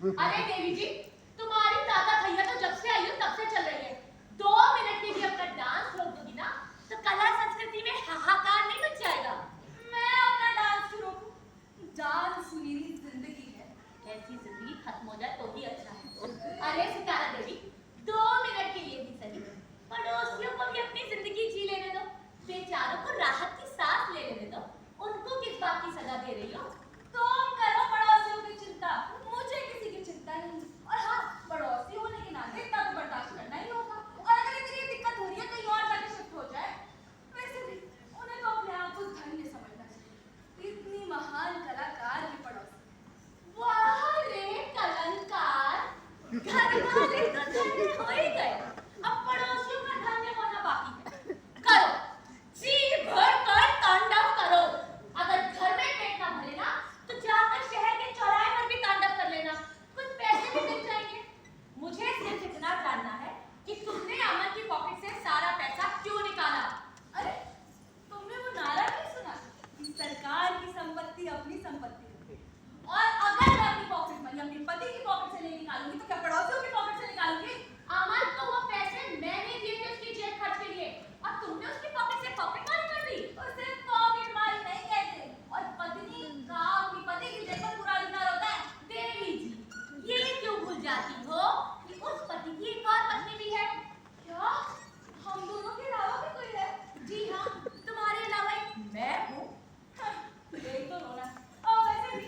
अरे देवी जी, तुम्हारी ताकत भैया तो जब से आई हो तब से चल रही है। 2 मिनट के लिए अपना डांस रोक दोगी ना तो कला संस्कृति में हाहाकार नहीं मच जाएगा। मैं अपना डांस क्यों रोकूं? डांस मेरी जिंदगी है। ऐसी जिंदगी खत्म हो जाए तो भी अच्छा है। अरे सितारा देवी, 2 मिनट के लिए भी सही, पड़ोसियों को भी अपनी जिंदगी जी लेने दो, बेचारों को राहत की सांस ले लेने दो। उनको किस बात की सजा दे रही हो? तुम करो पड़ोसियों की चिंता, मुझे किसी की चिंता नहीं। और हाँ, पड़ोसी होने के नाते इतना तो बर्दाश्त करना ही होगा। और अगर इतनी दिक्कत हो रही है कहीं और जाके शिफ्ट हो जाए। वैसे भी उन्हें तो अपने आप को धन्य समझना चाहिए, इतनी महान कलाकार की पड़ोसी। वाह रे कलंकार, घर वाले तो धन्य हो ही गए, अब पड़ोसियों का धन्य होना बाकी है। करो, जी भर कर तांडव करो। अगर घर में पेट ना भरे ना तो जाकर शहर के चौराहे पर भी तांडव कर लेना, कुछ पैसे भी मिल जाएंगे। मुझे सिर्फ इतना जानना है कि तुमने अमन की पॉकेट से सारा पैसा क्यों निकाला? अरे तुमने वो नारा नहीं सुना कि सरकार की संपत्ति अपनी संपत्ति है? और अगर मैं अपनी पॉकेट मनी अपने पति की पॉकेट से नहीं निकालूंगी तो क्या पड़ोसियों की पॉकेट से निकालूंगी? अमन को वो पैसे मैंने दिए थे उसकी जेब खर्च के लिए और तुमने उसकी पॉकेट से पॉकेट मारी कर दी। उसे पॉकेट मारी नहीं कहते। और पत्नी का अपनी पति की जेब पर पूरा अधिकार होता है। देवी जी, ये क्यों भूल जाती हो कि उस पति की एक और पत्नी भी है? क्या हम दोनों के अलावा भी कोई है? जी हाँ, तुम्हारे अलावा एक मैं हूँ। यही तो रोना। और वैसे भी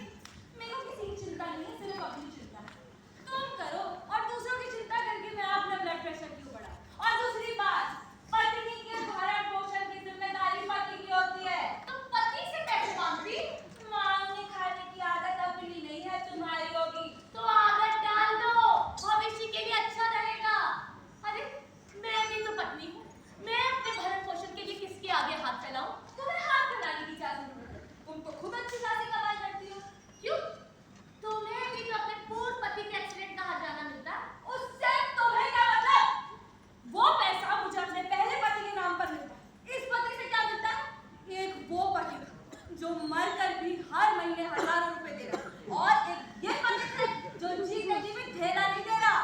मेरे को किसी की चिंता नहीं है, सिर्फ अपनी चिंता है। तुम करो और दूसरों की चिंता करके मैं अपना ब्लड प्रेशर क्यों बढ़ाऊं? और दूसरी बात, पत्नी के भरण पोषण की जिम्मेदारी पति की होती है। तुम पति से पैसे मांगती? मांगने खाने की आदत अपनी नहीं है, तुम्हारी होगी। तो आदत डाल दो, भविष्य के लिए अच्छा रहेगा। अरे मैं भी तो पत्नी हूँ, मैं अपने भरण पोषण के लिए किसके आगे हाथ फैलाऊं? तुम्हें हाथ फैलाने की क्या जरूरत है? तुम तो खुद अच्छी खासी कमाई करती हो। क्यों? तुम्हें भी तो अपने पूर्व पति के एक्सीडेंट का हर्जाना मिलता है। उससे तुम्हें क्या मतलब? वो पैसा मुझे अपने पहले पति के नाम पर मिलता है। इस पति से क्या मिलता है? एक वो पति जो मरकर भी हर महीने हजारों रुपए दे रहा, और एक ये पति है जो जीते जी भी ठेला नहीं दे रहा।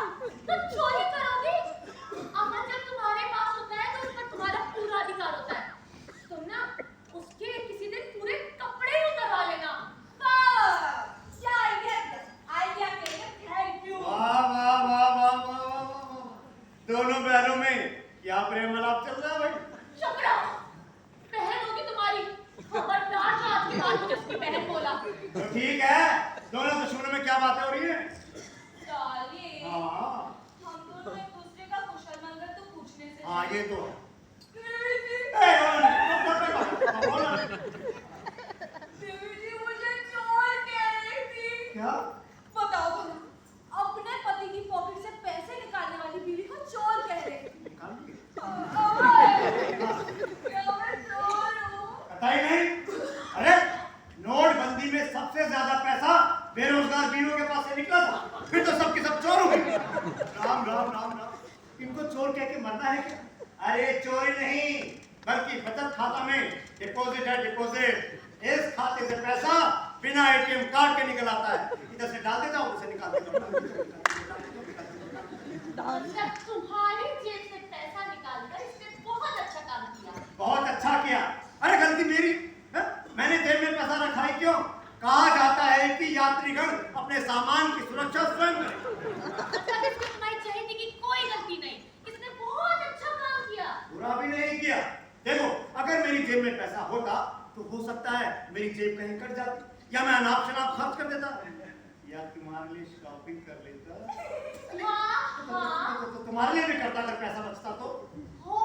तो चोरी करोगी? अमन जब तुम्हारे पास होता है तो उस पर तुम्हारा पूरा अधिकार होता है। तुम ना उसके किसी दिन पूरे कपड़े ही उतरवा लेना। वाह! क्या आइडिया दिया! आइडिया के लिए थैंक यू। वाह वाह वाह वाह वाह वाह वाह। दोनों बहनों में क्या प्रेम मिलाप चल रहा है भाई? चुप रहो, बहन होगी तुम्हारी। खबरदार जो आज के बाद मुझे उसकी बहन बोला। तो ठीक है, दोनों दुश्मनों में क्या बातें हो रही है? डार्लिंग, हाँ हम दोनों एक दूसरे का कुशल मंगल तो पूछने से हाँ, ये तो है। देवी जी, मुझे चोर कह रही थी। क्या? बताओ भला, अपने पति की पॉकेट से पैसे निकालने वाली बीवी को चोर कह रहे थे। निकाल दिए? क्या मैं चोर हूँ? कतई नहीं। अरे नोटबंदी में सबसे ज्यादा पैसा बेरोजगार बीवियों के पास से निकला था, फिर तो सबके सब चोर हो गए। राम राम राम राम, इनको चोर कह के मरना है क्या? अरे चोरी नहीं, बल्कि बचत खाता में डिपॉजिट है, डिपॉजिट। इस खाते से पैसा बिना एटीएम कार्ड के निकल आता है। इधर से डाल देता हूँ, उधर से निकाल देता हूँ। मतलब तुम्हारी जेब से पैसा निकालकर इसने बहुत अच्छा काम किया। बहुत अच्छा किया। अरे गलती मेरी है? मैंने जेब में पैसा रखा है क्यों? कहा जाता है कि यात्रीगण अपने सामान की सुरक्षा स्वयं करें। मतलब इसमें तुम्हारी चहेती की कोई गलती नहीं, इसने बहुत अच्छा काम किया। बुरा भी नहीं किया। देखो, अगर मेरी जेब में पैसा होता तो हो सकता है मेरी जेब कहीं कट जाती, या मैं अनाप शनाप खर्च कर देता, या तुम्हारे लिए शॉपिंग कर लेता। हाँ हाँ, तो तुम्हारे लिए भी करता अगर पैसा बचता तो। हो